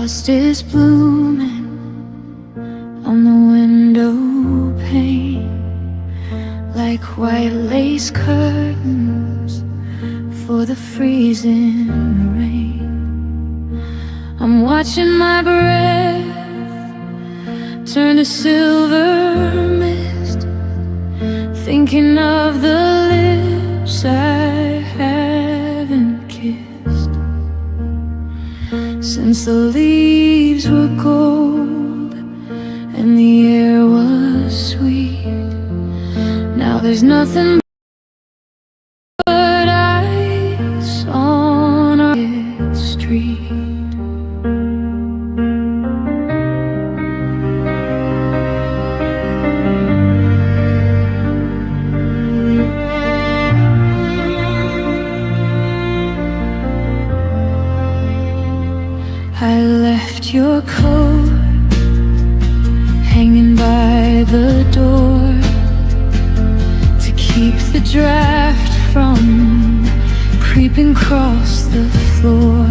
Frost is blooming on the window pane, like white lace curtains for the freezing rain. I'm watching my breath turn to silver mist, thinking of the lips I haven't kissed since the leaves were gold and the air was sweet. Now there's nothing but ice on our street. I left your coat hanging by the door to keep the draft from creeping across the floor.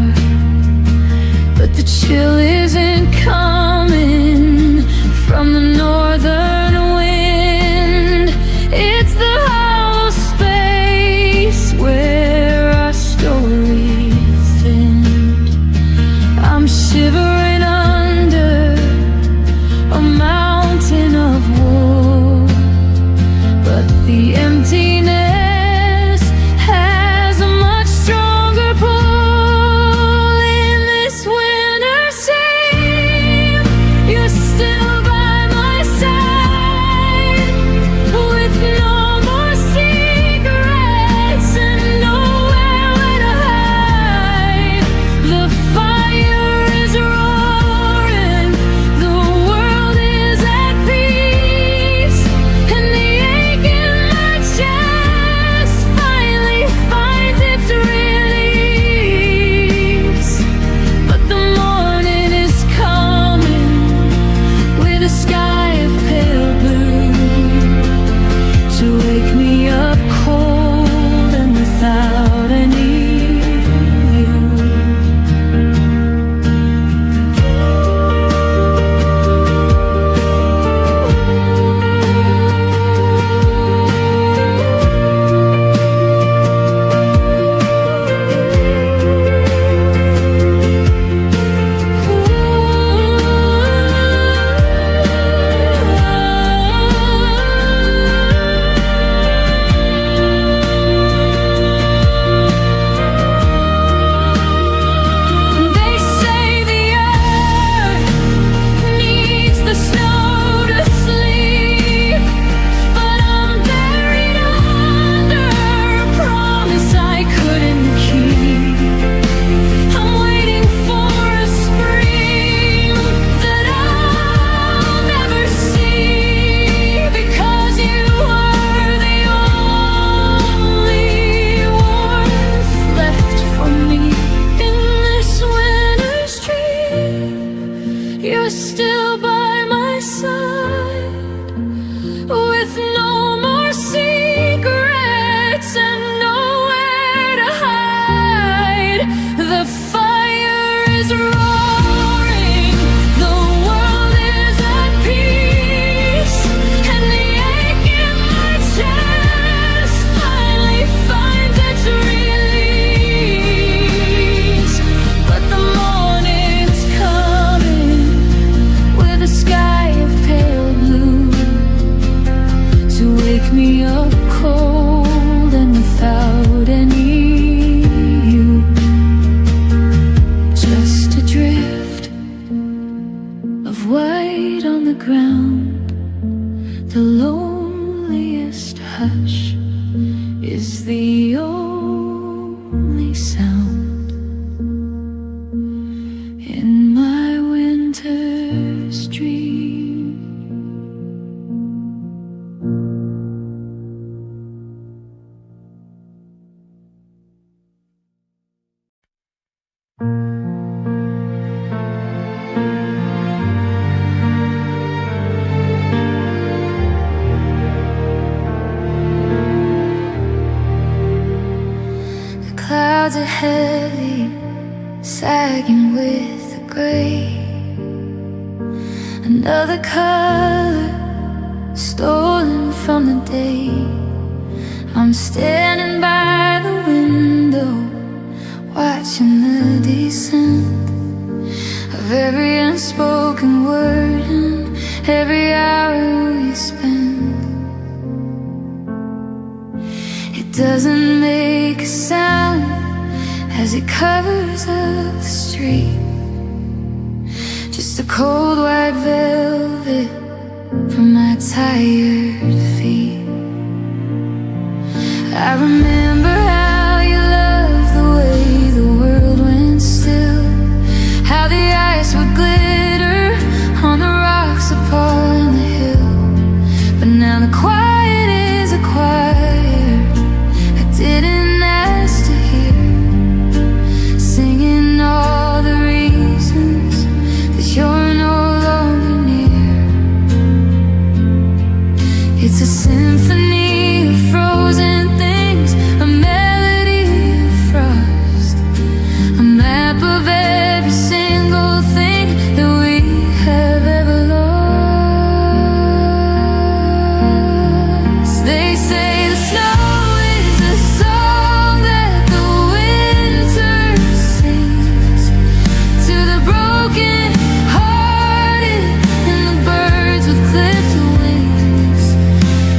But the chill isn't coming from the northern wind. It's the hollow space where our story thinned. I'm shivering under a mountain of wool, but the emptiness has a much stronger pull. In this winter scene, you're still by my side, with no more cigarettes and nowhere to hide. The fire is roaring, the world is at peace, and the ache in my chest finally finds its release. But the morning is coming with a sky of pale blue to wake me up cold and without any you. They say the earth needs the snow to sleep, but I'm buried under a promise I couldn't keep. I'm waiting for a spring that I'll never see, because you are the only warmth left for me. In this winter's dream, you're still by my side, with no more secrets and nowhere to hide. The fire is roaring, the world is at peace, and the ache in my chest finally finds its release. But the morning's coming with a sky of pale blue to wake me up cold and without any you. Just a drift of white on the ground. The loneliest hush is the only sound in my winter's dream. The clouds are heavy, sagging with the gray, another color stolen from the day. I'm standing by the window, watching the descent of every unspoken word and every hour we spend. It doesn't make a sound as it covers up the street, just a cold white velvet from my tired feet. I remember how you loved the way the world went still, how the ice would glitter on the rocks upon the hill. But now the quiet is a choir I didn't ask to hear, singing all the reasons that you're no longer near. It's a symphony of frozen things, a melody of frost, a map of every single thing that we have ever lost. They say the snow is a song that the winter sings to the broken hearted and the birds with clipped wings.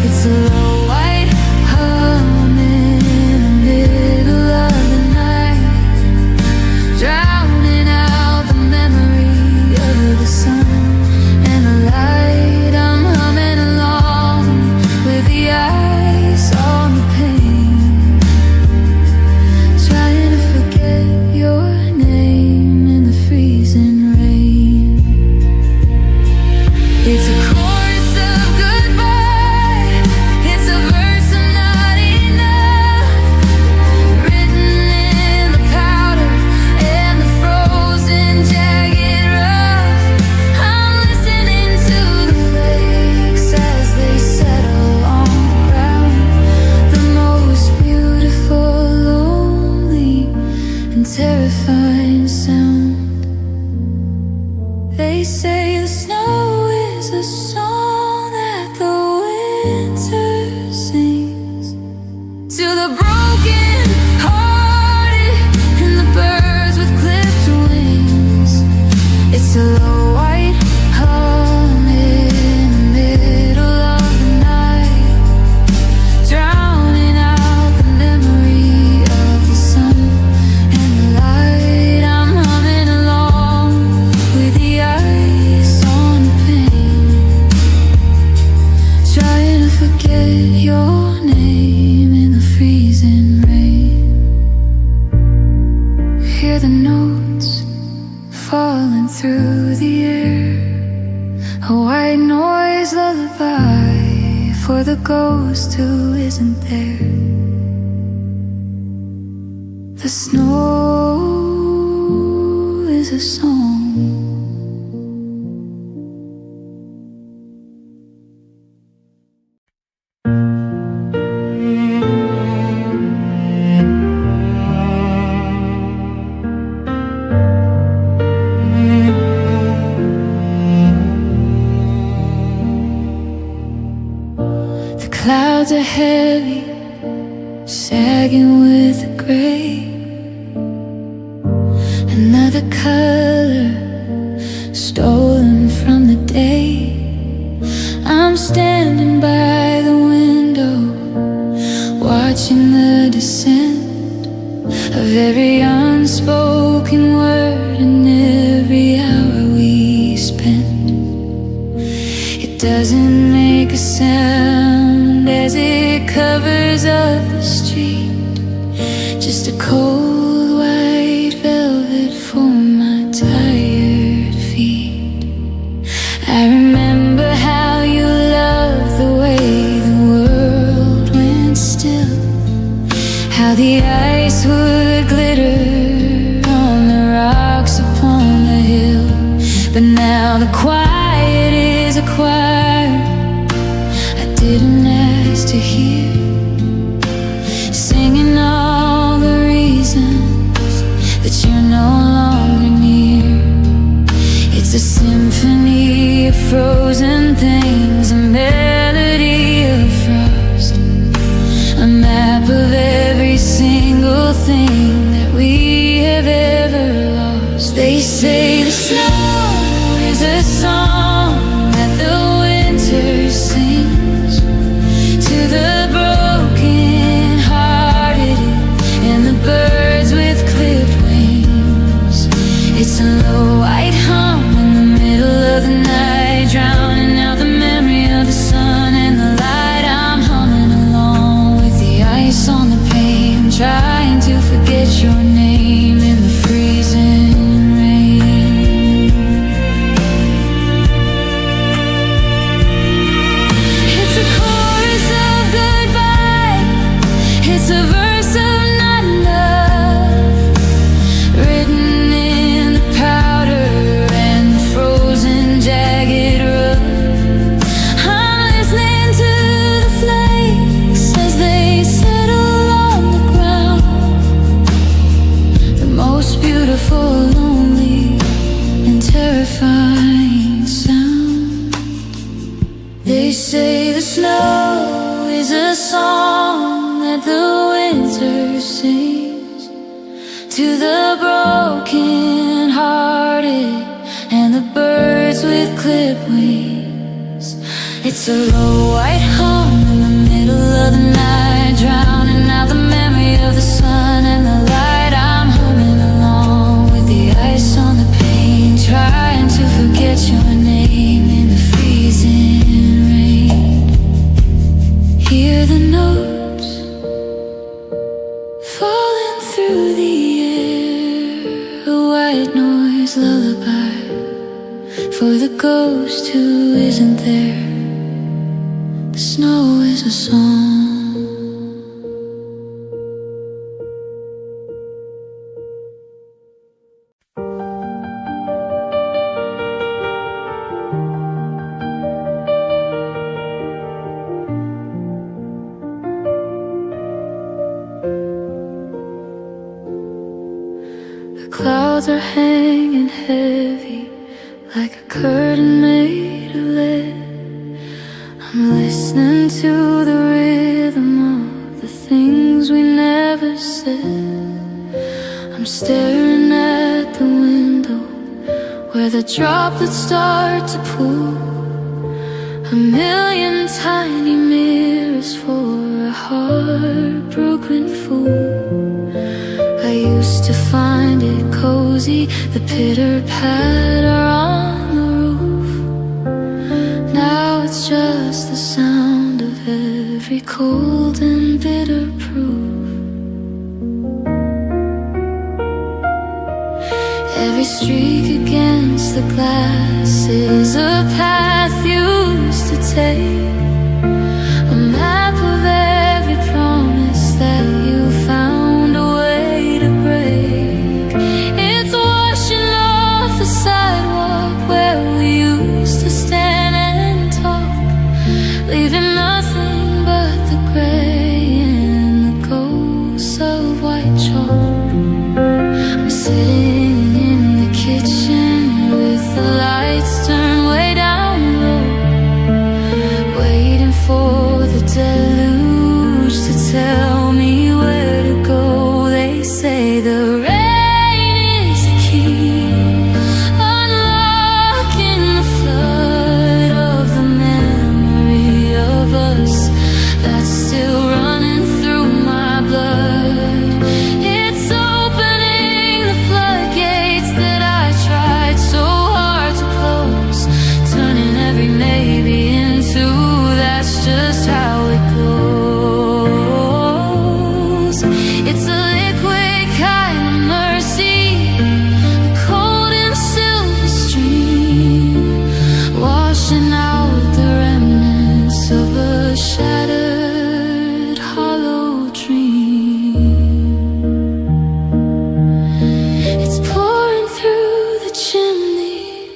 It's a low white hum in the middle of the night, drowning out the memory of the sun and the light. I'm humming along with the ice on the pane, trying to forget your name in the freezing rain. It's a chorus of goodbye, it's a verse of not enough, written in the powder and the frozen jagged rough. I'm listening to the flakes as they settle on the ground, the most beautiful, lonely and terrifying sound. They say the snow is a song that the winter sings to the broken hearted and the birds with clipped wings. It's a low white hum in the middle of the night, drowning out the memory of the sun and the light. I'm humming along with the ice on the pane, trying to forget your name in the freezing rain. Hear the notes falling through the air, a white noise lullaby for the ghost who isn't there. The snow is a song. The clouds are heavy, sagging with the gray, another color stolen from the day. I'm standing by the window, watching the descent of every unspoken word and every hour we spent. It doesn't make a sound as it covers up the street, just a cold white velvet for my tired feet. I remember how you loved the way the world went still, how the ice would glitter on the rocks upon the hill. But now the quiet is a choir I didn't ask to hear, singing all the reasons that you're no longer near. thing that we have ever lost. They say the snow is a song that the winter sings to the broken hearted and the birds with clipped wings. It's a low white hum in the middle of the night, drowning out the memory of the sun and the light. I'm humming along with the ice on the pane, trying to forget your name in the freezing rain. It's a chorus of goodbye, it's a verse of not love, written in the powder and the frozen jagged rough. I'm listening to the flakes as they settle on the ground, the most beautiful, lonely, and terrifying sound. They say the snow is a song that the winter sings to the broken hearted and the birds with clipped wings. It's a low white hum in the middle of the night, drowning out the memory of the sun and the light. I'm humming along with the ice on the pane, trying to forget your name in the freezing rain. Hear the notes falling through the air, a white noise lullaby for the ghost who isn't there. The snow is a song. The clouds are hanging heavy like a curtain made of lead. I'm listening to the rhythm of the things we never said. I'm staring at the window where the droplets start to pool, a million tiny mirrors for a heartbroken fool. I used to find it cozy, the pitter-patter on the roof. Now it's just the sound of every cold and bitter proof. Every streak against the glass is a path you used to take, a map of every promise that you found a way to break. It's washing off the sidewalk where we used to stand and talk, leaving nothing but the gray and the ghosts of white chalk. I'm sitting in the kitchen with the lights turned way down low, waiting for the deluge to tell me where to go. They say the rain is the key, unlocking the flood of the memory of us that's still running through my blood. It's opening the floodgates that I tried so hard to close, turning every maybe into that's just how it goes. It's a liquid kind of mercy, a cold and silver stream, washing out the remnants of a shattered hollow dream. It's pouring through the chimney,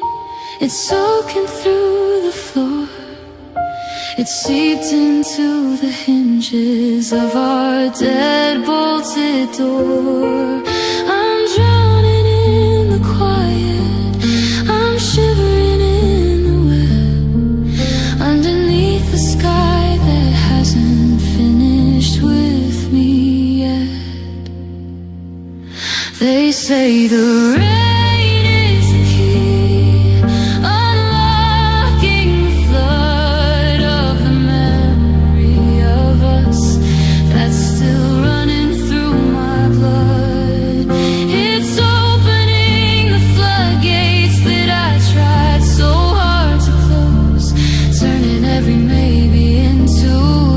it's soaking through the floor, it seeped into the hinges of our dead bolted door. I'm drowning in the quiet, I'm shivering in the wet, underneath the sky that hasn't finished with me yet. say the rain is the key, unlocking the flood of the memory of us that's still running through my blood. It's opening the floodgates that I tried so hard to close, turning every maybe into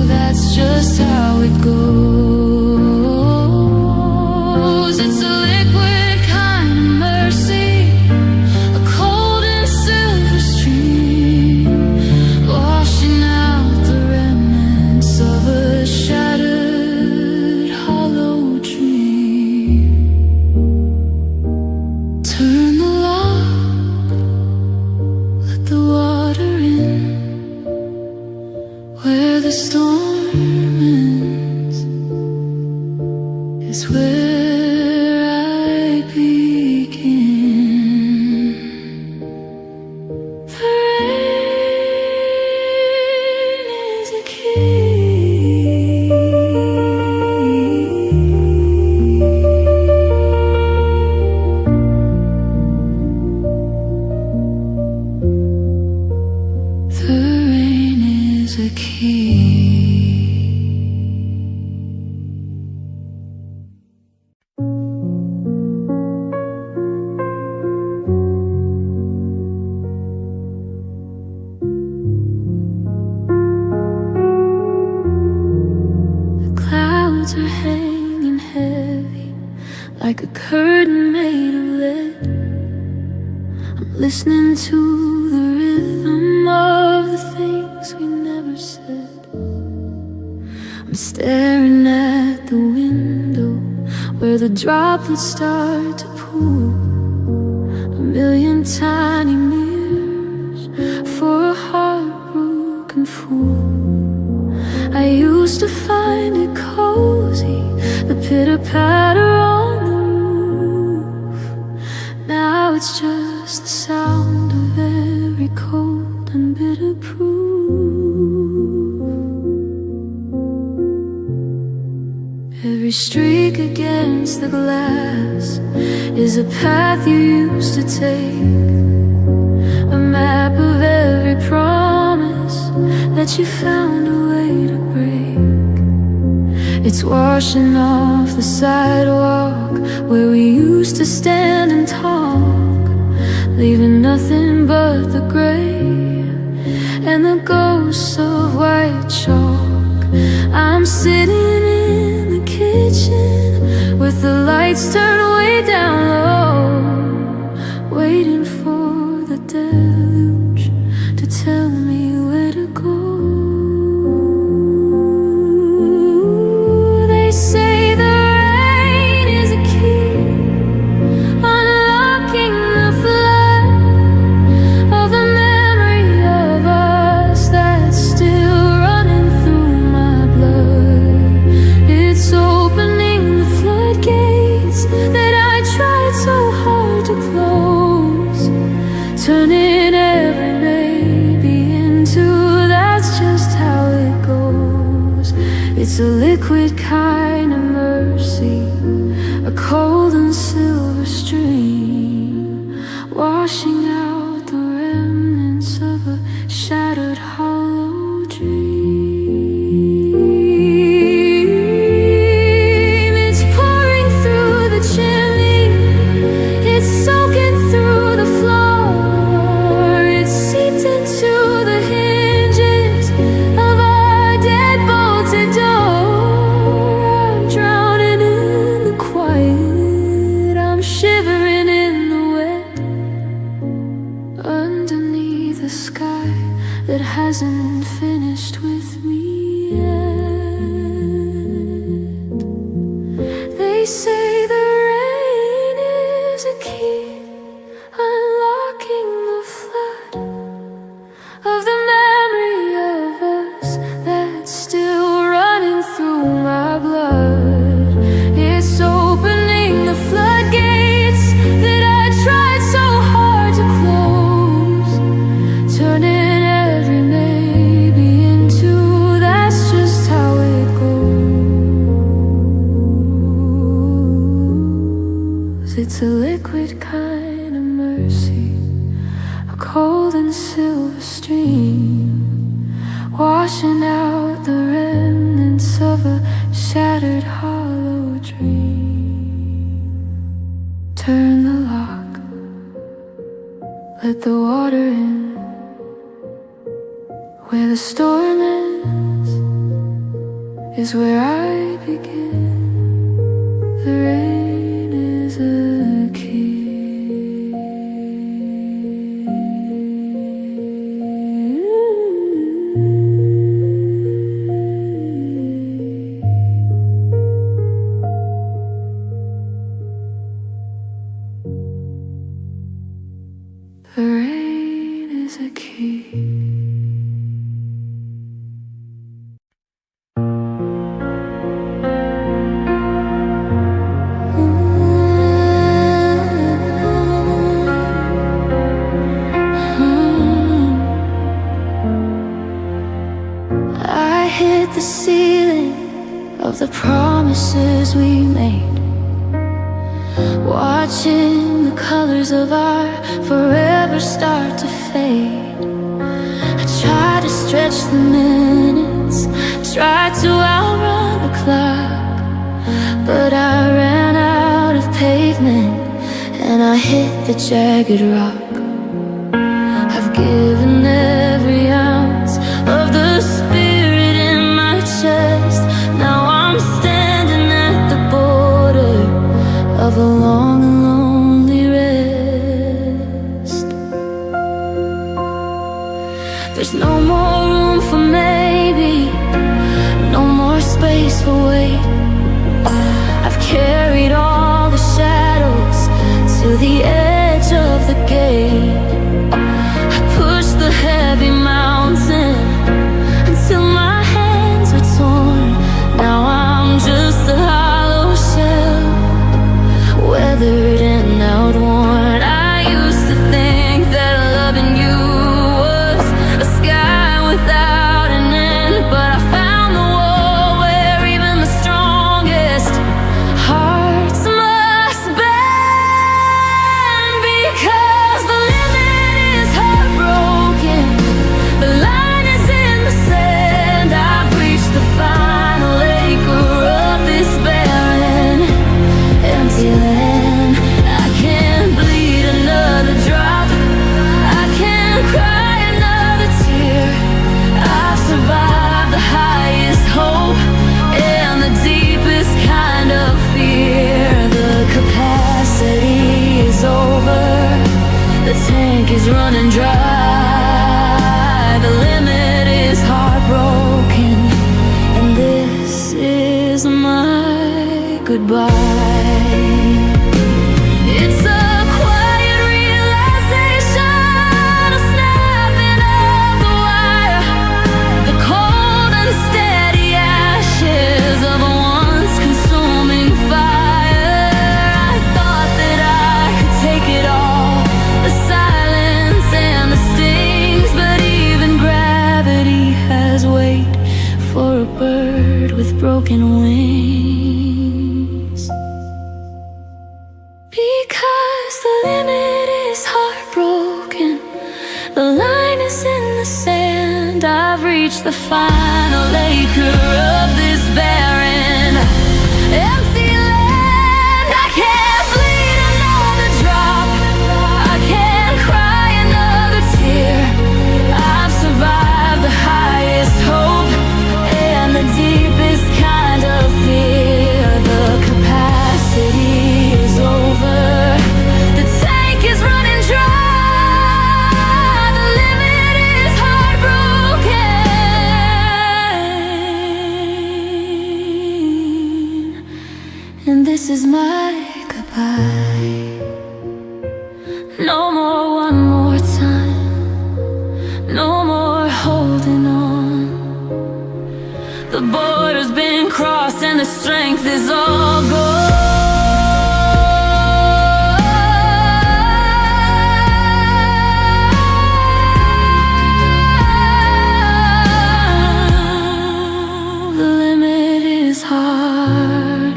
that's just how it goes. Is where I begin. The rain is a key. The rain is a key. Are hanging heavy like a curtain made of lead. I'm listening to the rhythm of the things we never said. I'm staring at the window where the droplets start to pool, a million tiny mirrors for a heartbroken fool. I used to find it cozy, the pitter-patter on the roof. Now it's just the sound of every cold and bitter proof. Every streak against the glass is a path you used to take, a map of every promise that you found a way to break. It's washing off the sidewalk where we used to stand and talk, leaving nothing but the gray and the ghosts of white chalk. I'm sitting in the kitchen with the lights turned way down low, waiting for the deluge to tell me where to go. Say the rain is a key, unlocking the flood of the memory of us that's still running through my blood. It's opening the floodgates that I tried so hard to close, turning every maybe into that's just how it goes. It's a liquid kind of mercy, a cold and silver stream, washing out the remnants of a shattered hollow dream. It's pouring through the chimney, it's soaking through the floor, it's seeped into the hinges of our dead bolted door. Shivering in the wet, underneath a sky that hasn't finished with me yet. They say the rain is a key, unlocking the flood of the memory of us that's still running through my blood. It's opening the floodgates that I tried so hard to close, turning every maybe into that's just how it goes. a liquid kind of mercy, a cold and silver stream, washing out the remnants of a shattered hollow dream. Turn the lock, let the water in. Where the storm is where I begin. The rain is a key. The rain is a key. The ceiling of the promises we made, watching the colors of our forever start to fade. I tried to stretch the minutes, tried to outrun the clock, but I ran out of pavement and I hit the jagged rock. I've given every ounce of the spirit in my chest. Now I'm standing at the border of a long and lonely rest. There's no more room for maybe, no more space for wait. I've carried all the shadows to the edge of the gate. I pushed the heavy mountain until my hands were torn. Now I'm just a hollow shell, weathered and outworn. I used to think that loving you was a sky without an end, but I found the wall where even the strongest hearts must bend. Because the limit is heartbroken, the line is in the sand. I've reached the final acre of this barren, empty land. I can't bleed another drop, I can't cry another tear. I've survived the highest hope and the deepest kind of fear. The capacity is over, the tank is running dry. The limit is heartbroken, and this is my goodbye. It's a quiet realization, a snapping of the wire, the cold and steady ashes of a once consuming fire. I thought that I could take it all, the silence and the stings, but even gravity has weight for a bird with broken wings. Because the limit is heartbroken, the line is in the sand. I've reached the final acre of this barren, empty land. I can't bleed another drop, I can't cry another tear. I've survived the highest hope and the deepest kind of fear. The capacity is over, the tank is running dry. The limit is heartbroken, and this is my goodbye. No more one more time, no more holding on. The border's been crossed and the strength is all gone. The limit is heartbroken.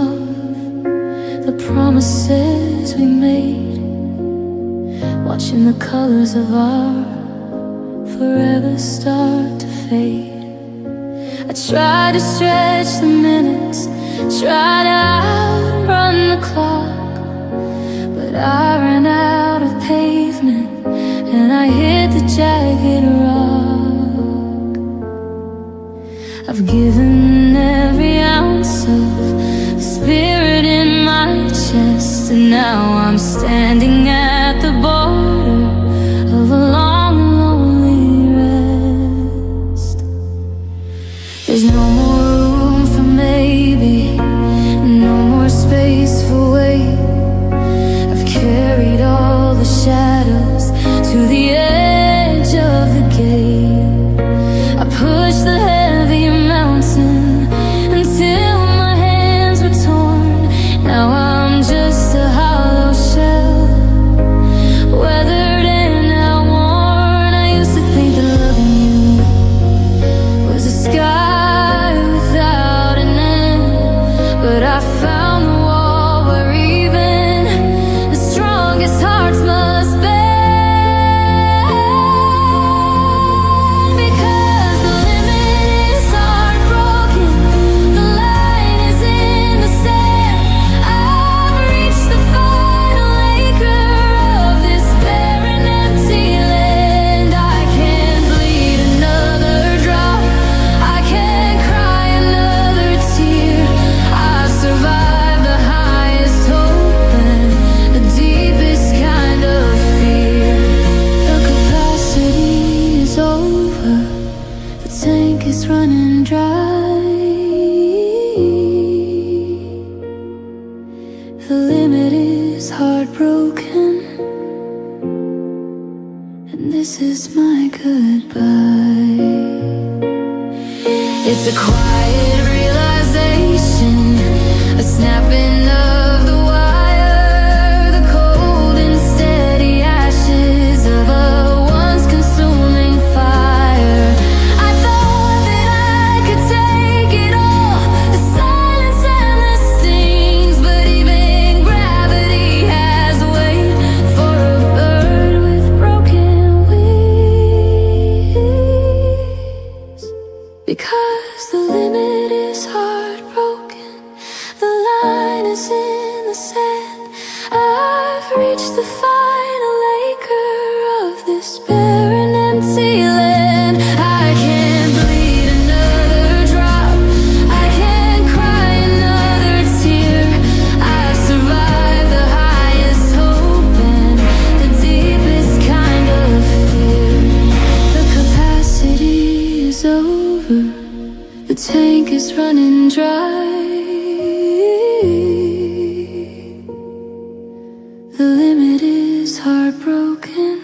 of the promises we made, watching the colors of our forever start to fade. I tried to stretch the minutes, tried to outrun the clock, but I ran out of pavement and I hit the jagged rock. I've given every ounce of the spirit in my chest, and now I'm standing at the border of a long and lonely rest. There's no more room for maybe, no more space for wait. I've carried all the shadows to the edge of the gate. I pushed the heavy mountain until my hands were torn. Now I'm just a hollow shell, weathered and outworn. I used to think that loving you was a sky without an end, but I found the wall where even the strongest hearts must bend. Because the limit is heartbroken, the line is in the sand. I've reached the final acre of this barren, empty land. I can't bleed another drop, I can't cry another tear. I've survived the highest hope and the deepest kind of fear. The capacity is over, the tank is running dry. The limit is heartbroken, and this is my goodbye. It's a quiet realization, a snapping of the wire, the cold and steady ashes of a once consuming fire. I thought that I could take it all, the silence and the stings, but even gravity has weight for a bird with broken wings. Because the limit is heartbroken, the line is in the sand. I've reached the final acre of this barren, empty land. I can't bleed another drop, I can't cry another tear. I've survived the highest hope and the deepest kind of fear. The capacity is over, the tank is running dry. The limit is heartbroken,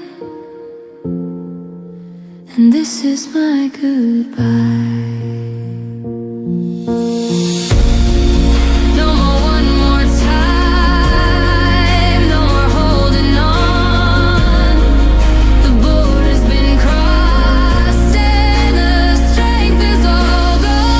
and this is my goodbye. No more one more time, no more holding on. The border's been crossed and the strength is all gone.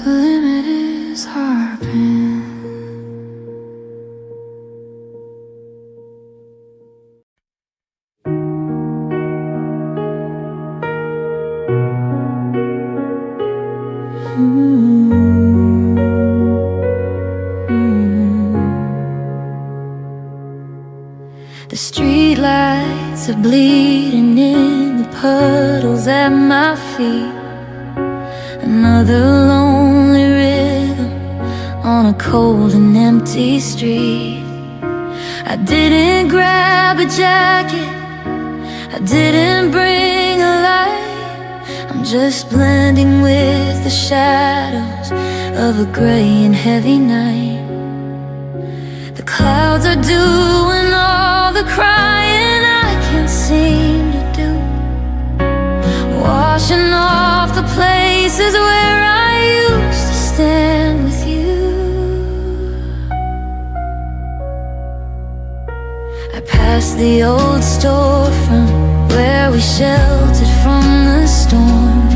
The limit is heartbroken. The streetlights are bleeding in the puddles at my feet. Another lonely rhythm on a cold and empty street. I didn't grab a jacket, I didn't bring a light. I'm just blending with the shadows of a gray and heavy night. The clouds are doing all the crying I can't seem to do, washing off the places where I used to stand with you. I passed past the old storefront where we sheltered from the storm.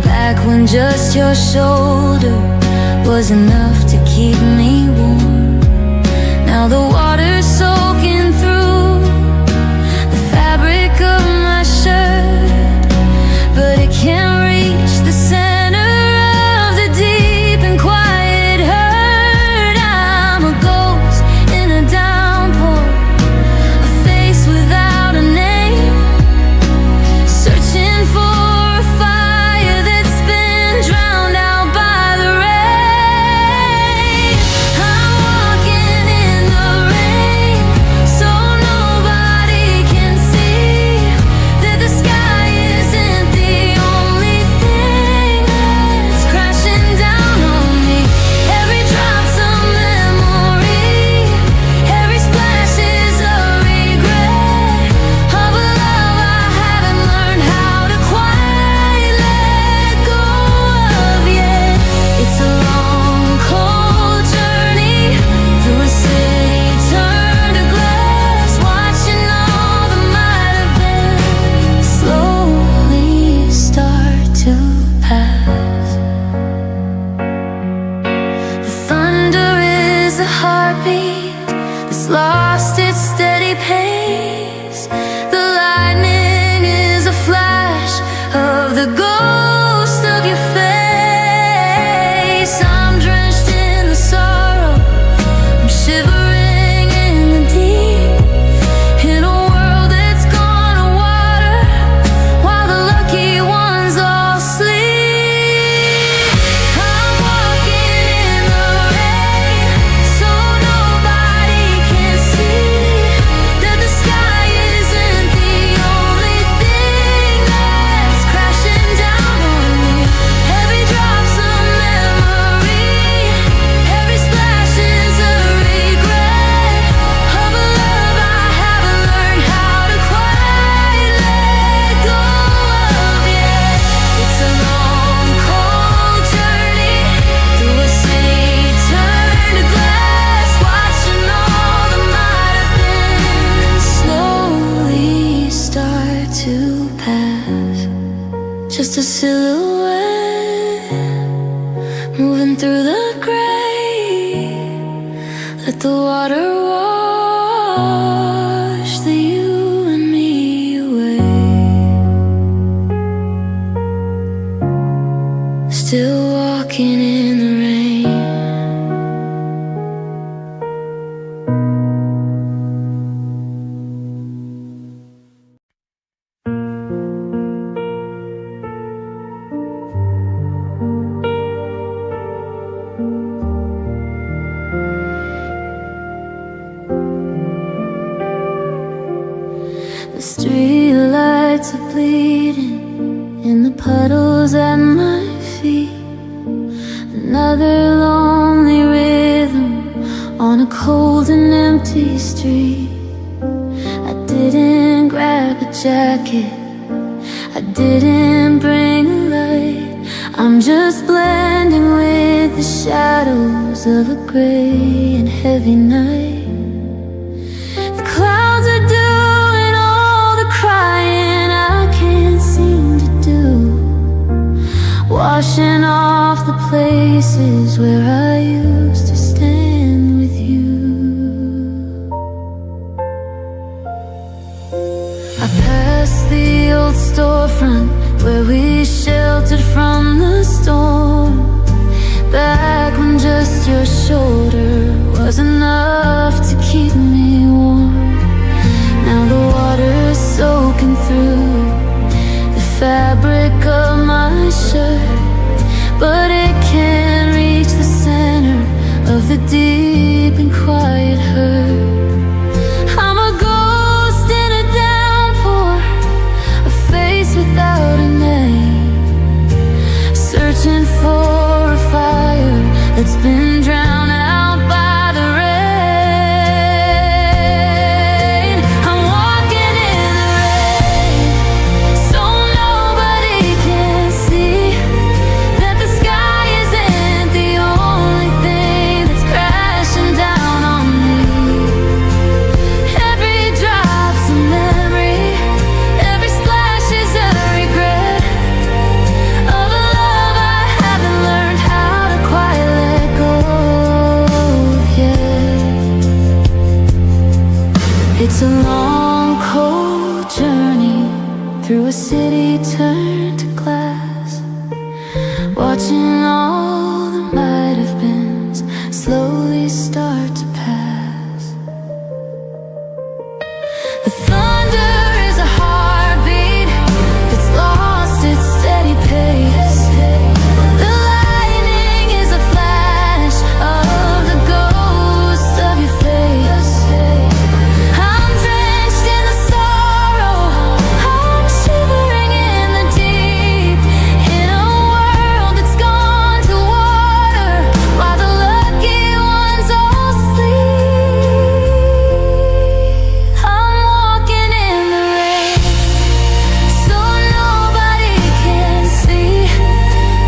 Back when just your shoulder was enough to keep me warm. Now the water's soaking through the fabric of my shirt, but it can't reach the center of the deep and quiet hurt. I'm a ghost in a downpour, a face without a name, searching for a fire that's been drowned out by the rain. I'm walking in the rain, so nobody can see that the sky isn't the only thing that's crashing down on me. Every drop's a memory, every splash is a regret of a love I haven't learned how to quite let go of yet. It's a long, cold journey through a city turned to glass, watching all that might have been slowly start to pass. The thunder is a heartbeat that's lost its steady pace. The lightning is a flash of the ghost of your face. I'm drenched in the sorrow, I'm shivering in the deep, in a world that's gone to water while the lucky ones all sleep. I'm walking in the rain, so nobody can see that the sky isn't the only thing that's crashing down on me. Every drop's a memory, every splash is a regret of a love I haven't learned how to quite let go of yet. It's a long, cold journey through a city turned to glass, watching all that might have been slowly start to pass. Just a silhouette moving through the gray. Let the water wash the you and me away. Still walking in the rain. The street lights are bleeding in the puddles at my feet. Another lonely rhythm on a cold and empty street. I didn't grab a jacket, I didn't bring a light. I'm just blending with the shadows of a gray and heavy night. The clouds are doing all the crying I can't seem to do, washing off the places where I used to stand with you. I passed the old storefront where we sheltered from the storm. Back when just your shoulder was enough to keep me warm. Now the water's soaking through the fabric of my shirt, but it can't reach the center of the deep and quiet hurt. I'm a ghost in a downpour, a face without a name, searching for a fire that's been drowned out by the rain. It's a long, cold journey through a city turned to glass, watching all the might have beens slowly start to pass. The thunder is a heartbeat that's lost its steady pace. The lightning is a flash of the ghost of your face. I'm drenched in the sorrow, I'm shivering in the deep, in a world that's gone to water while the lucky ones all sleep. I'm walking in the rain so nobody can see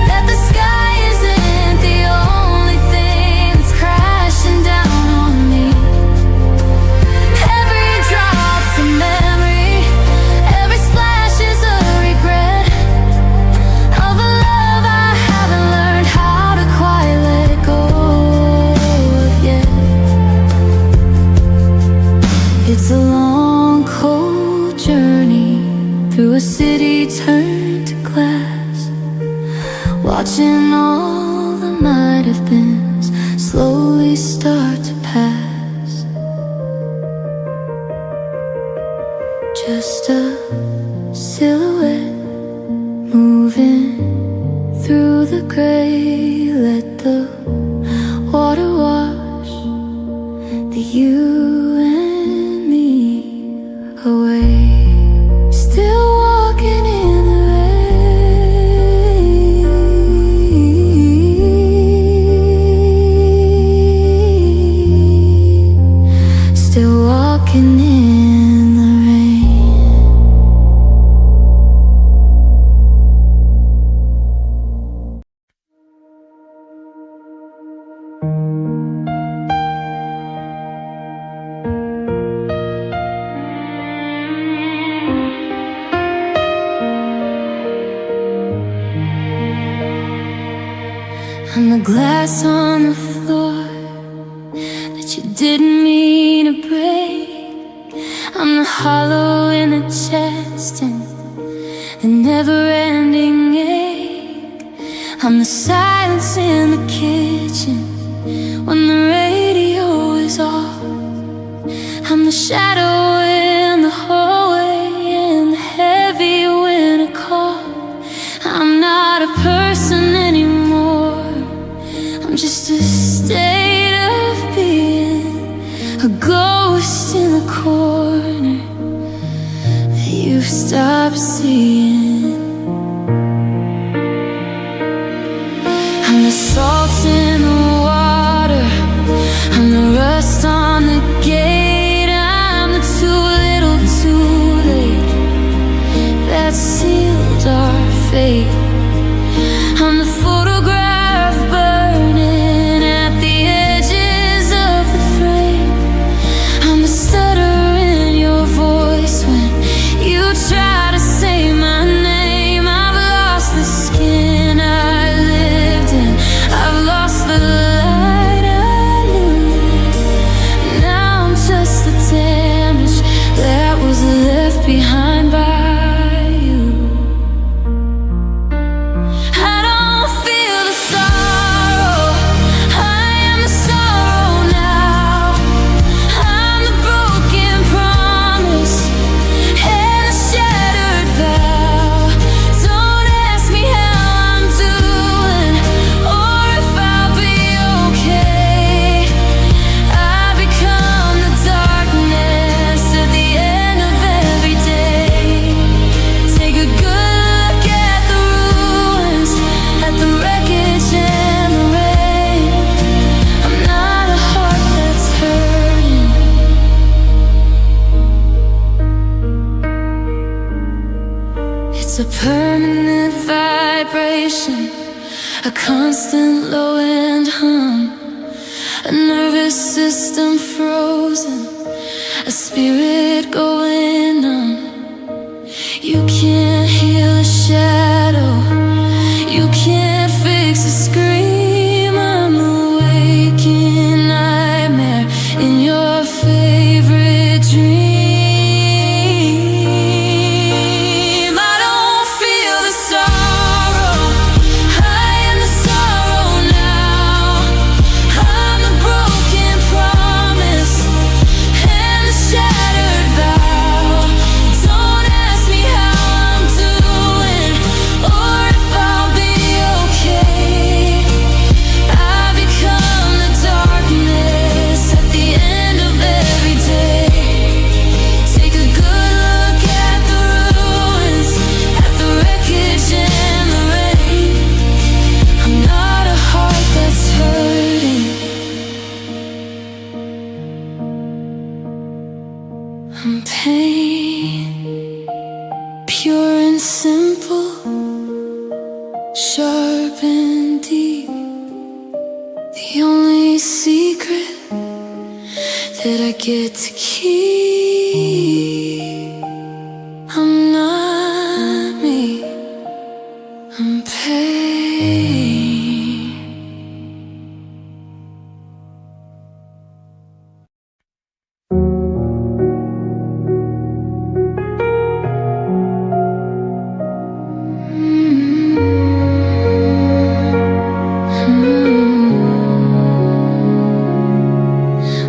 that the sky isn't the only thing that's crashing down on me. Every drop's a memory, every splash is a regret of a love I haven't learned how to quite let go of yet. It's a long, cold journey through a city turned to glass, watching all the might have beens slowly start to pass. Just a silhouette moving through the gray. Let the water wash the you and me away. Still walking in the rain. Still walking in the rain. I'm the glass on the floor that you didn't mean to break. I'm the hollow in the chest and the never-ending ache. I'm the silence in the kitchen when the radio is off. I'm the shadow in the hallway and the heavy winter cough. I'm not a person anymore, I'm just a state of being, a ghost in the corner that you've stopped seeing. I'm the salt in the water, I'm the rust on the gate, I'm the too little too late that sealed our fate. I'm the photograph burning at the edges of the frame. I'm the stutter in your voice when you try to say my name. I've lost the skin I lived in, I've lost the light I knew. Now I'm just the damage that was left behind by you. I don't feel the sorrow, I am the sorrow now. I'm the broken promise and the shattered vow. Don't ask me how I'm doing or if I'll be okay. I become the darkness at the end of every day. Take a good look at the ruins, at the wreckage and the rain. I'm not a heart that's hurting, it's a permanent vibration, a constant low-end hum, a nervous system frozen, a spirit going numb. You can't heal a shadow, you can't fix a scream. I'm the waking nightmare in your favorite dream. I'm pain, pure and simple, sharp and deep. The only secret that I get to keep. I'm not me, I'm pain.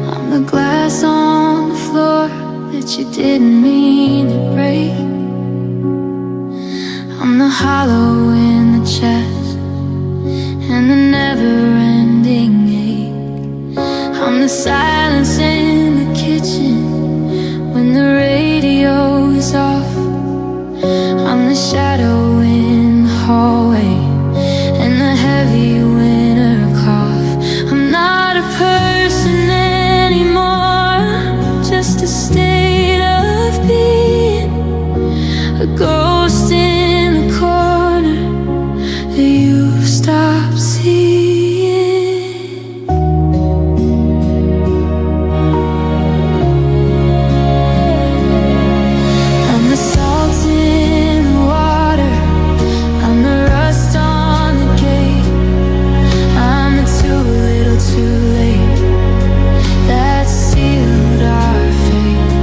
I'm the glass on the floor that you didn't mean to break. I'm the hollow in the chest and the never-ending ache. I'm the silence in the kitchen when the radio is off. I'm the shadow in the hallway and the heavy winter cough. I'm not a person anymore, just a state of being, a ghost in the corner that you've stopped seeing. I'm the salt in the water, I'm the rust on the gate, I'm the too little too late that sealed our fate.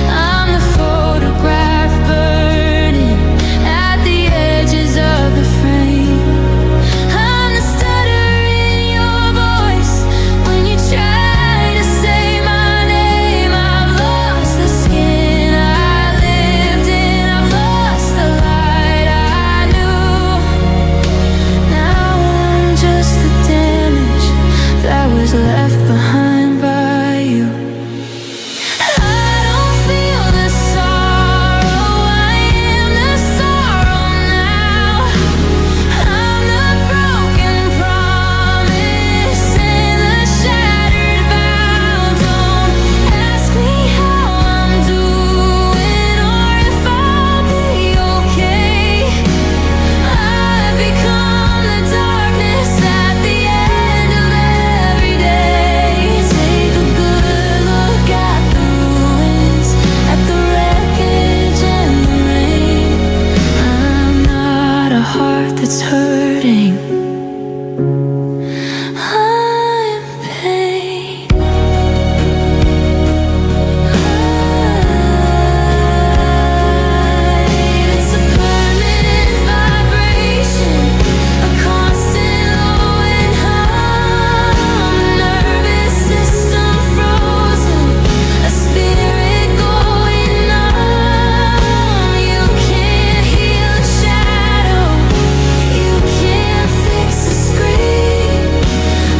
I'm the photograph burning at the edges of the frame. I'm the stutter in your voice when you try to say my name. I've lost the skin I lived in, I've lost the light I knew. Now I'm just the damage that was left behind by you. I don't feel the sorrow, I am the sorrow now. I'm the broken promise and the shattered vow. Don't ask me how I'm doing or if I'll be okay. I've become the darkness at the end of every day. Take a good look at the ruins, at the wreckage and the rain. I'm not a heart that's hurting, I'm pain. It's a permanent vibration, a constant low and hum, a nervous system frozen, a spirit going numb. You can't heal a shadow, you can't fix a scream.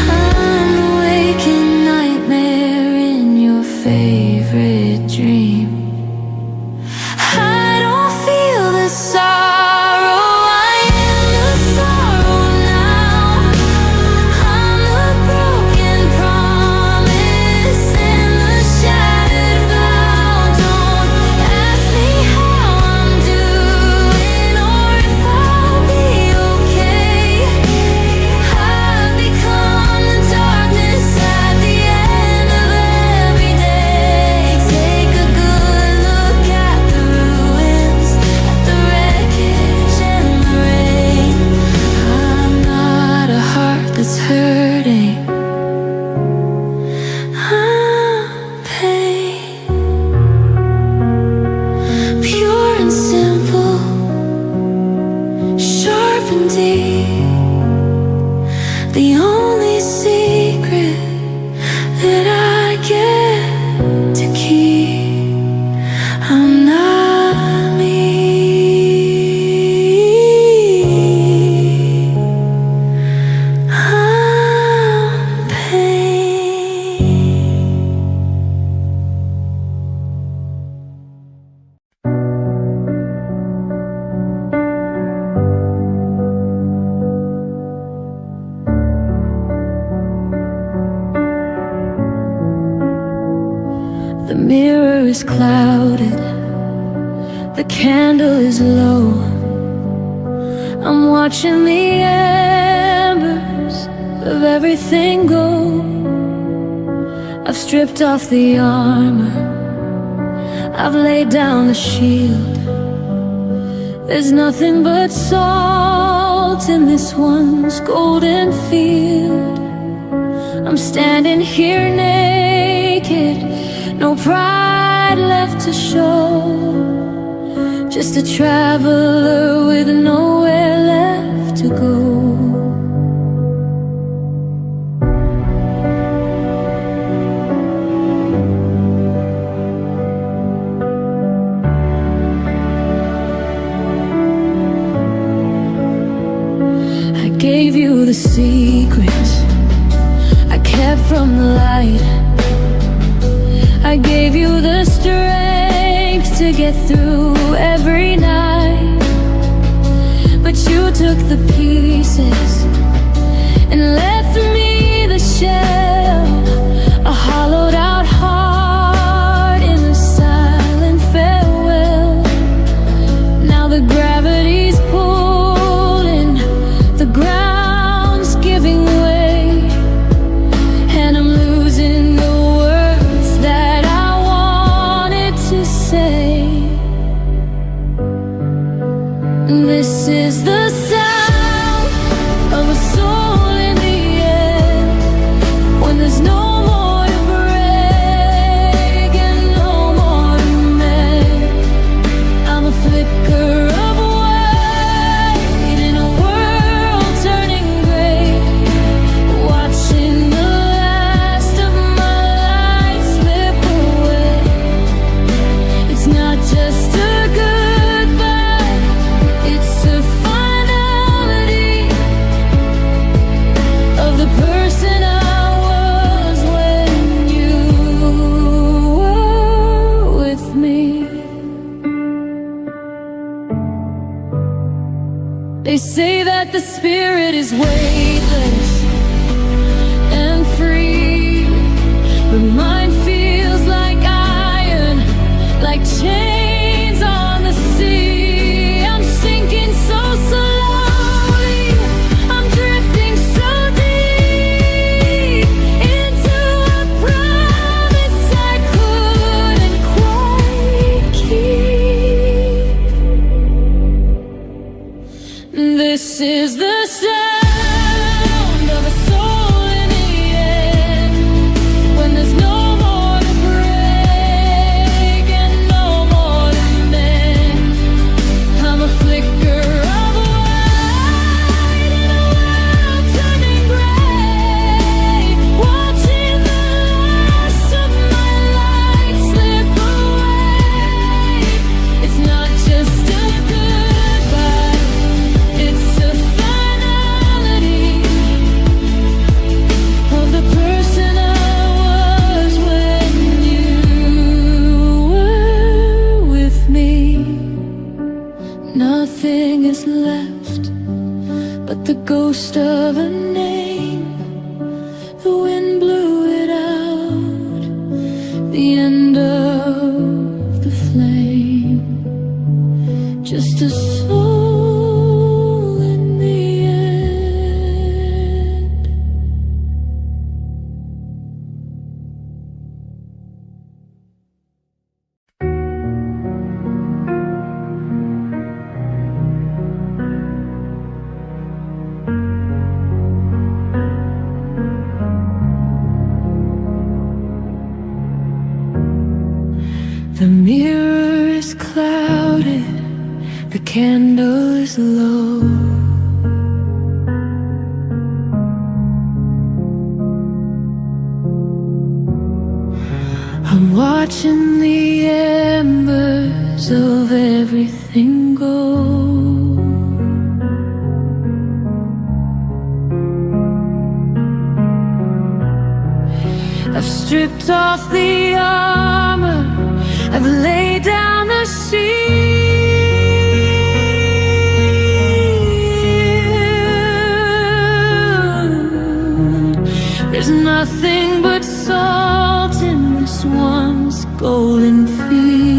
I'm the waking nightmare in your favorite dream. I don't feel the sorrow, I am the sorrow now. I'm the broken promise and the shattered vow. Don't ask me how I'm doing or if I'll be okay. I've become the darkness at the end of every day. Take a good clouded, the candle is low. I'm watching the embers of everything go. I've stripped off the armor, I've laid down the shield. There's nothing but salt in this one's golden field. I'm standing here naked, no pride left to show, just a traveler with nowhere left to go. I gave you the secrets I kept from the light. I gave you the strength to get through every night, but you took the pieces and left me the shell, a hollowed out heart in a silent farewell. Now the gravity's pulling, the ground's giving way, and I'm losing the words that I wanted to say. This is the sound of a soul in the end, when there's no more to break and no more to mend. I'm a flicker of white in a world turning gray, watching the last of my light slip away. It's not just a goodbye, it's a finality of the person I was when you were with me. They say that the spirit is weightless and free, but mine feels like iron, like chains on the sea. I'm sinking so slowly, I'm drifting so deep into a promise I couldn't quite keep. This is the sound of a soul in the end, when there's no more to break and no more to mend. I'm a flicker of white in a world turning gray, watching the last of my light slip away. It's not just a goodbye, it's a finality of the person I was when you were with me. Nothing is left but the ghost of a name. The wind blew it out, the end of the flame. Just a soul in the end. The mirror is clouded, the candle is low. I'm watching the embers of everything go. I've stripped off the armor, I've laid down the shield. There's nothing but salt in this one's golden field.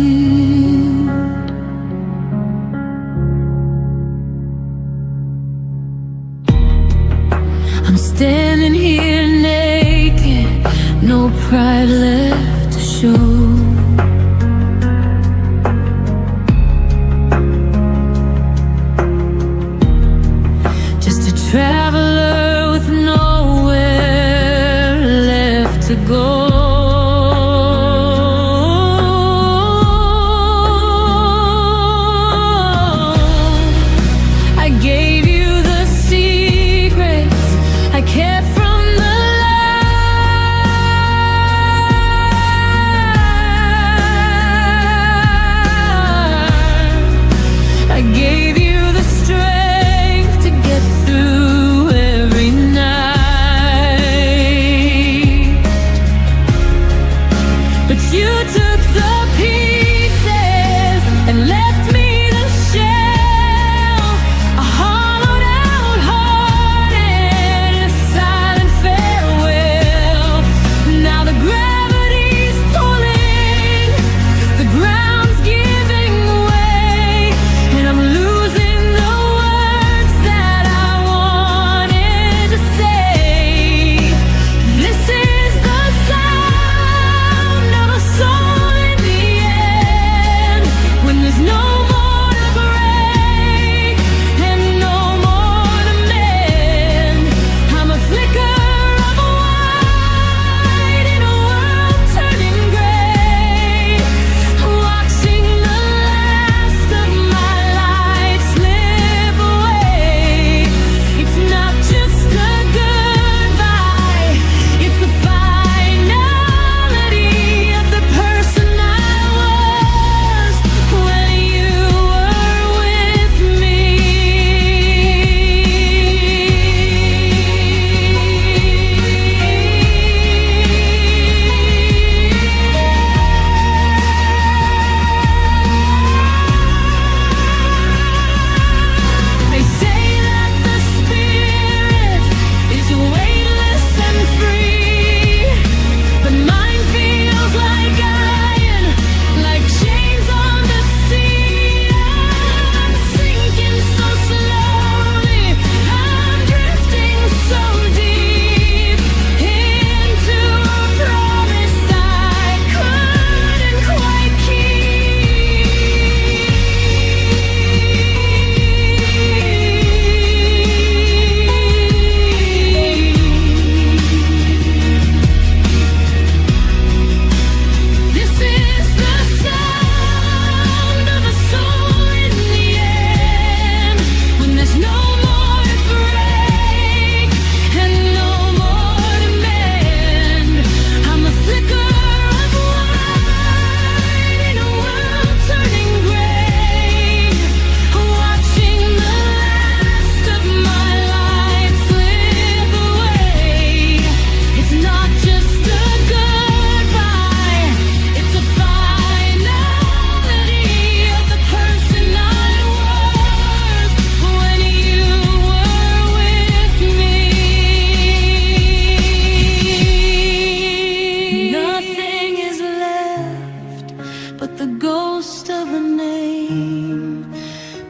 ghost of a name.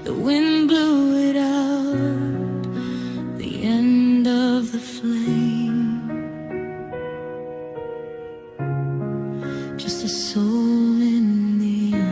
The wind blew it out, the end of the flame. Just a soul in the end.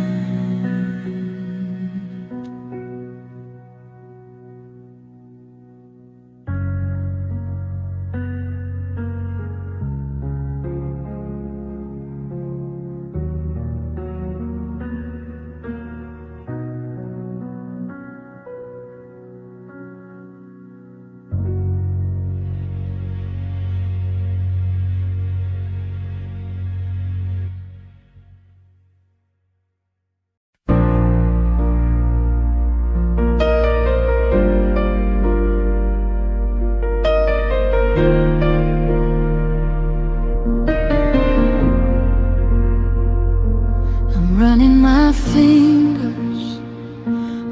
Running my fingers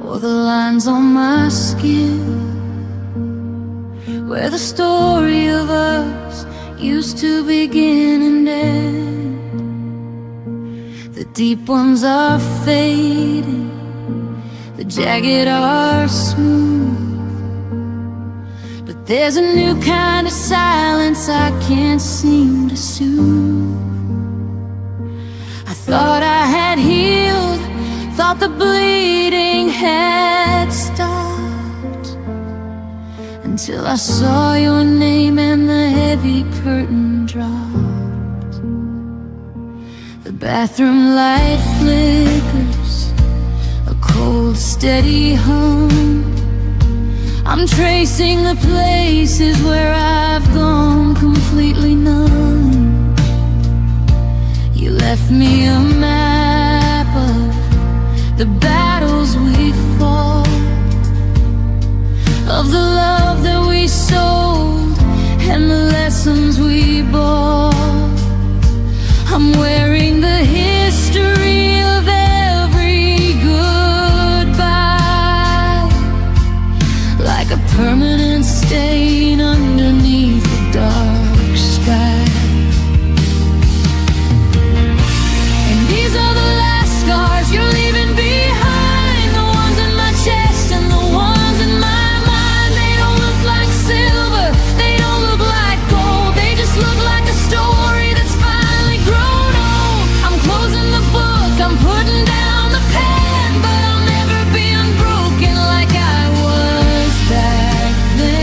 o'er the lines on my skin, where the story of us used to begin and end. The deep ones are fading, the jagged are smooth, but there's a new kind of silence I can't seem to soothe. I thought I had healed, thought the bleeding had stopped, until I saw your name and the heavy curtain dropped. The bathroom light flickers, a cold steady hum. I'm tracing the places where I've gone completely numb. You left me a map of the battles we fought, of the love that we sold and the lessons we bought. I'm wearing the history of every goodbye, like a permanent stain underneath a dark sky. You're leaving behind, the ones in my chest and the ones in my mind. They don't look like silver, they don't look like gold, they just look like a story that's finally grown old. I'm closing the book, I'm putting down the pen, but I'll never be unbroken like I was back then.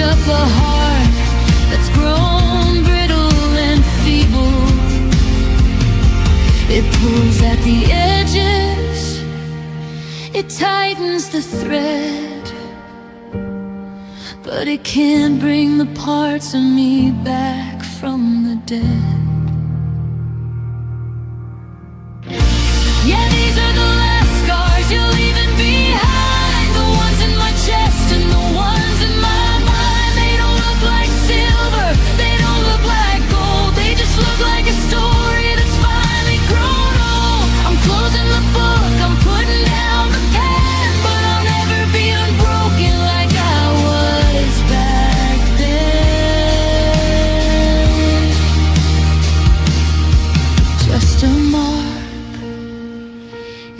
Up a heart that's grown brittle and feeble. It pulls at the edges, it tightens the thread, but it can't bring the parts of me back from the dead. Yeah, these are the last scars you're leaving behind, the ones in my chest and the ones in my like silver, they don't look like gold, they just look like a story that's finally grown old. I'm closing the book, I'm putting down the pen, but I'll never be unbroken like I was back then. Just a mark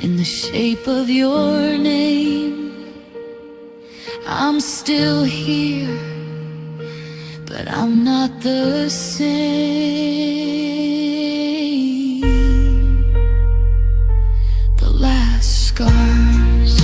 in the shape of your name. I'm still here, but I'm not the same. The last scars.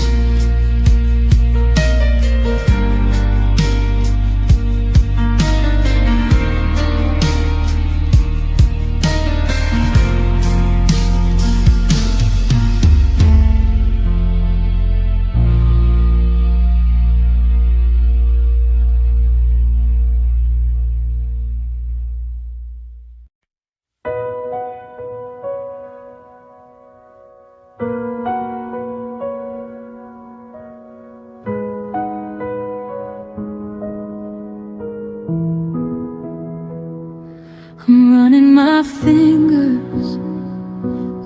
running my fingers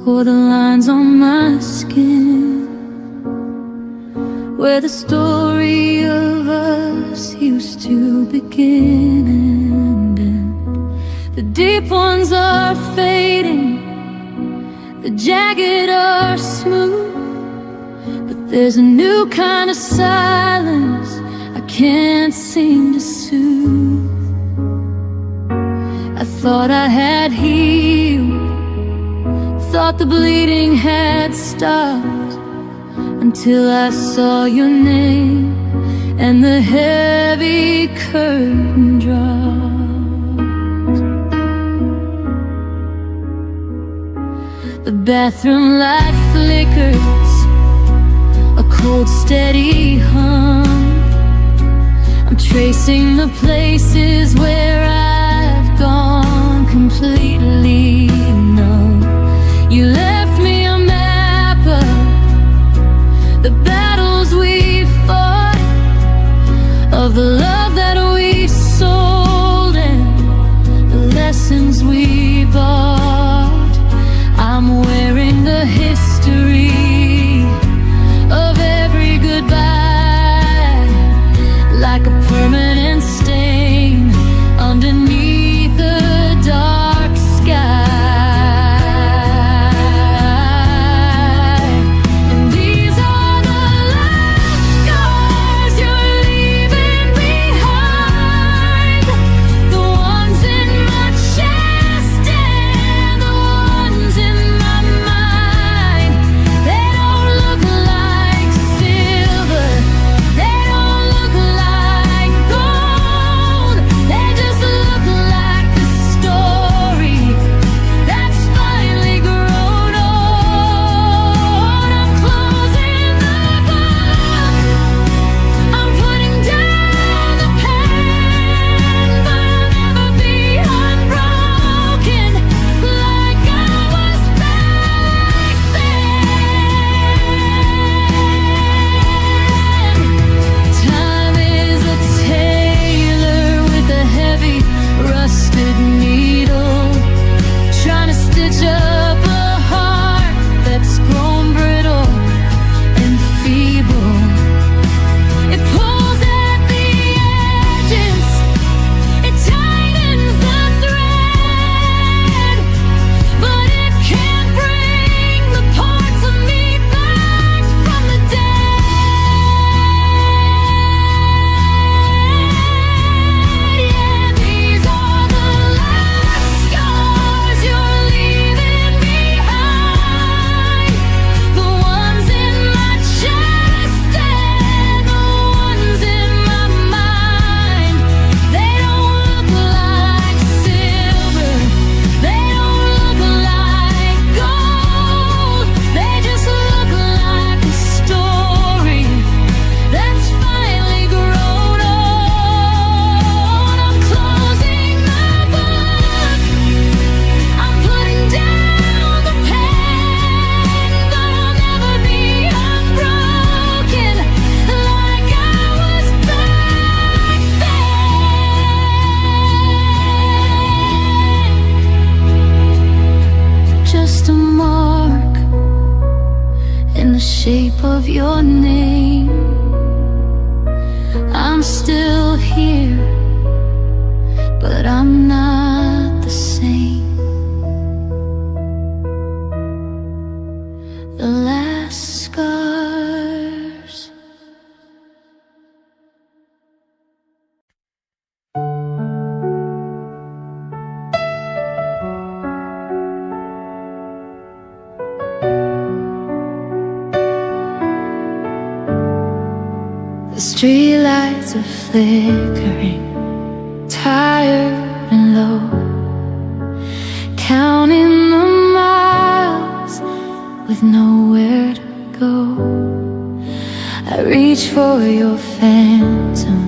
o'er the lines on my skin, where the story of us used to begin and end. The deep ones are fading, the jagged are smooth, but there's a new kind of silence I can't seem to soothe. I thought I had healed, thought the bleeding had stopped, until I saw your name and the heavy curtain dropped. The bathroom light flickers, a cold steady hum. I'm tracing the places where I've gone completely numb. You left me a map of the battles we fought, of the love that we sold and the lessons we bought. I'm wearing the history of every goodbye, like a permanent stain underneath the dark sky. And these are the last scars you're leaving behind, the ones in my chest and the ones in my mind. They don't look like silver, they don't look like gold, they just look like the story that's finally grown old. I'm closing the book, I'm putting down the pen, but I'll never be unbroken like I was back then. Time is a tailor with a heavy rusted needle, trying to stitch up a heart that's grown brittle and feeble. It pulls at the edges, it tightens the thread, but it can't bring the parts of me back from the dead. Yeah, these are the last scars you're leaving behind, the ones in my chest and the ones in my mind. They don't look like silver, they don't look like gold, they just look like a story that's finally grown old. I'm closing the book, I'm putting down the pen, but I'll never be unbroken like I was back then. Just a mark in the shape of your name. I'm still here, but I'm not the same. The last scars. The streetlights are flickering, tired and low, counting the miles with nowhere to go. I reach for your phantom,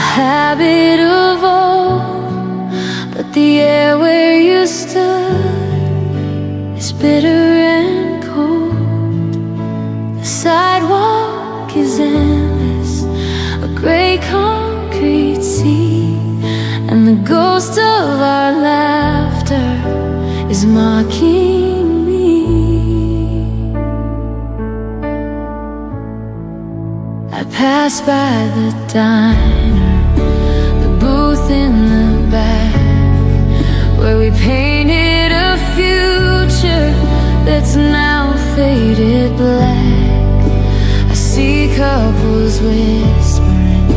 a habit of old, but the air where you stood is bitter and cold. The sidewalk is endless, a gray concrete sea, and the ghost of our laughter is mocking me. I pass by the diner, the booth in the back, where we painted a future that's now faded black. I see couples whispering,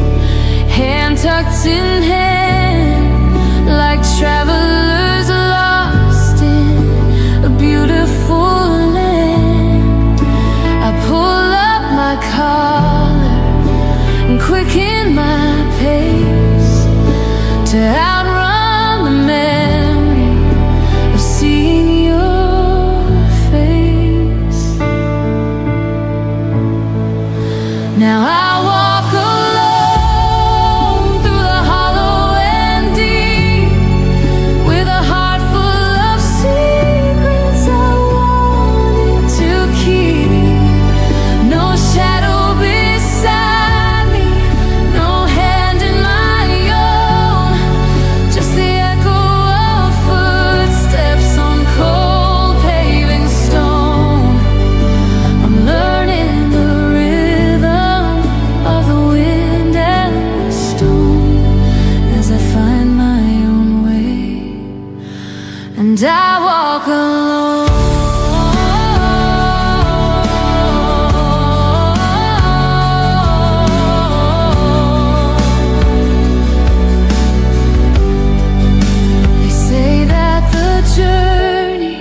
hand tucked in hand, like travelers lost in a beautiful land. I pull up my collar and quicken my pace to outrun the memory of seeing your face. Now I walk alone through the hollow and deep, with a heart full of secrets I wanted to keep. No shadow beside me, no hand in my own, just the echo of footsteps on cold paving stone. I'm learning the rhythm of the wind and the storm as I find my own way, and I walk alone. They say that the journey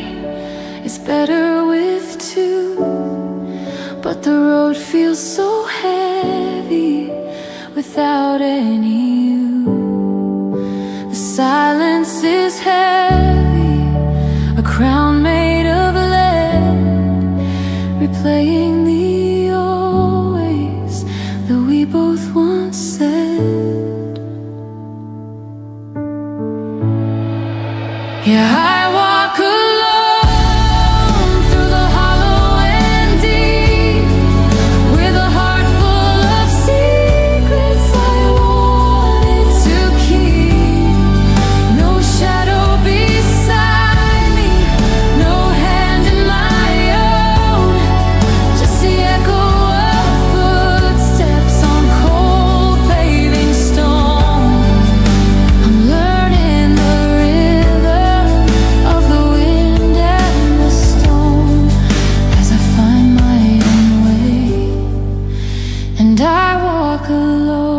is better with two, but the road feels so heavy without any you. The silence is heavy, a crown made of lead, replaying the always that we both once said. Yeah, I walk alone through the hollow and deep, with a heart full of secrets I wanted to keep. No shadow beside me, no hand in my own, just the echo of footsteps on cold paving stone. I'm learning the rhythm of the wind and the storm as I find my own way, and I walk alone.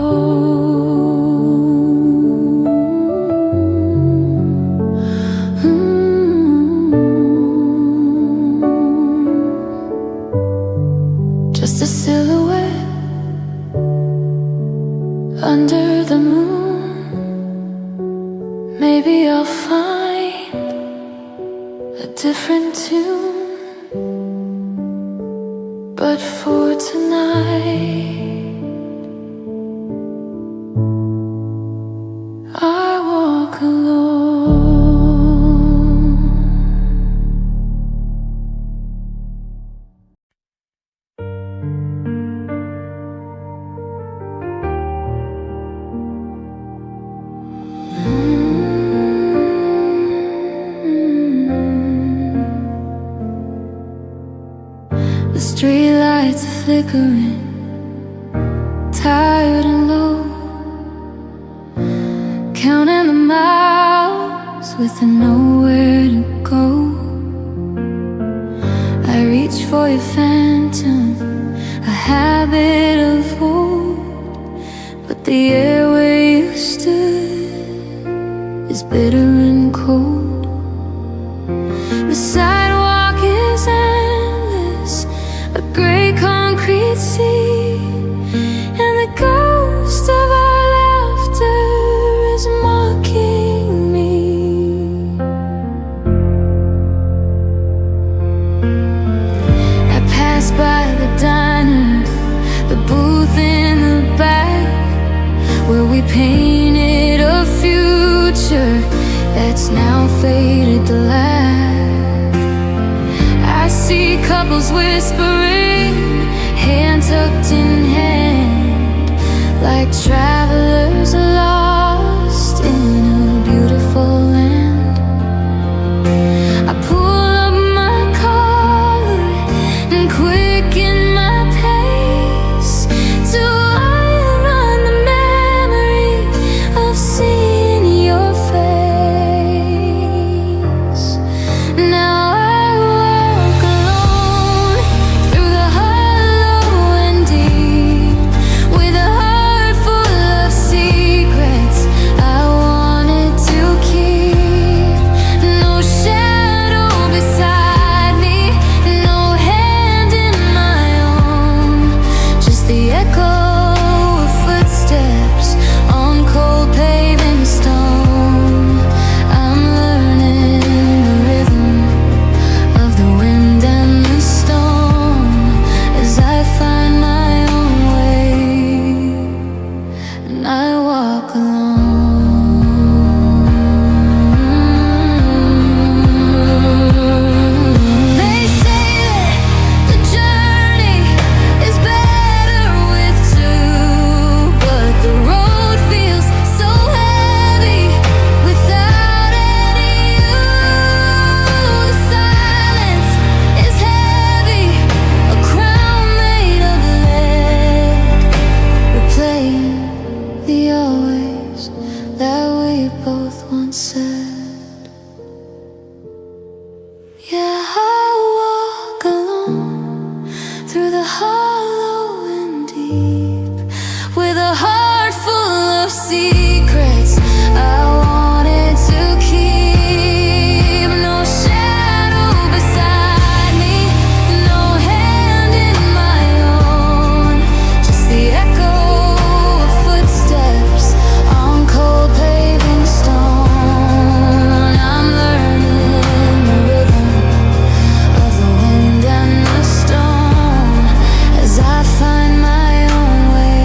Just a silhouette under the moon. Maybe I'll find a different tune, but for tonight I walk alone. The streetlights are flickering, tired and low, counting the miles with nowhere to go. I reach for your phantom, a habit of old, but the air where you stood is bitter and cold. The sidewalk is endless, a gray concrete sea, and the ghost of our laughter is mocking me. I pass by the diner, the booth in the back, where we painted a future that's now faded to black. I see couples whispering, hand tucked in hand, like travelers lost in a beautiful land. I heart full of secrets I wanted to keep. No shadow beside me, no hand in my own, just the echo of footsteps on cold paving stone. I'm learning the rhythm of the wind and the stone as I find my own way.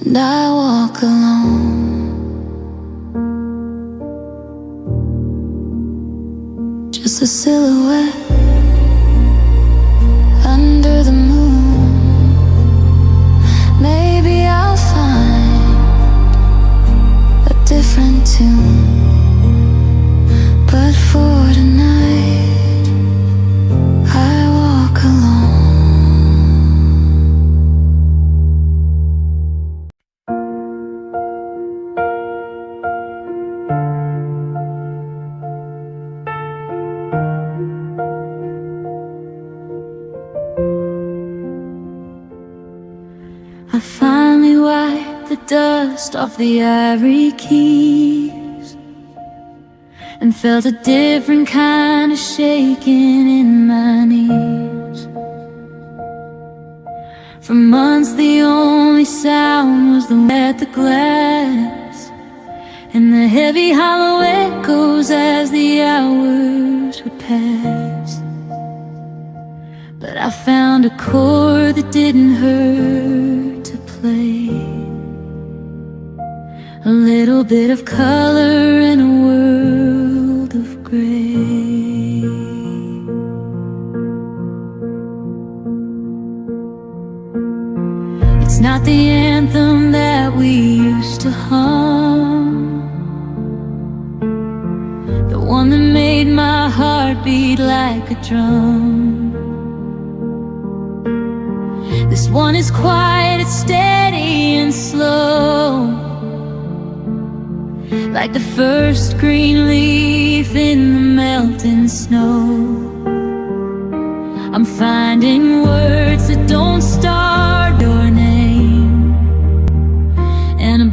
And I walk alone, just a silhouette under the moon. Maybe I'll find a different tune, but for tonight I walk alone. I finally wiped the dust off the ivory keys and felt a different kind of shaking in my knees. For months the only sound was the wind at the glass and the heavy hollow echoes as the hours would pass. But I found a chord that didn't hurt to play, a little bit of color in a world of gray. It's not the anthem that we used to hum, the one that made my heart beat like a drum. This one is quiet, it's steady and slow, like the first green leaf in the melting snow. I'm finding words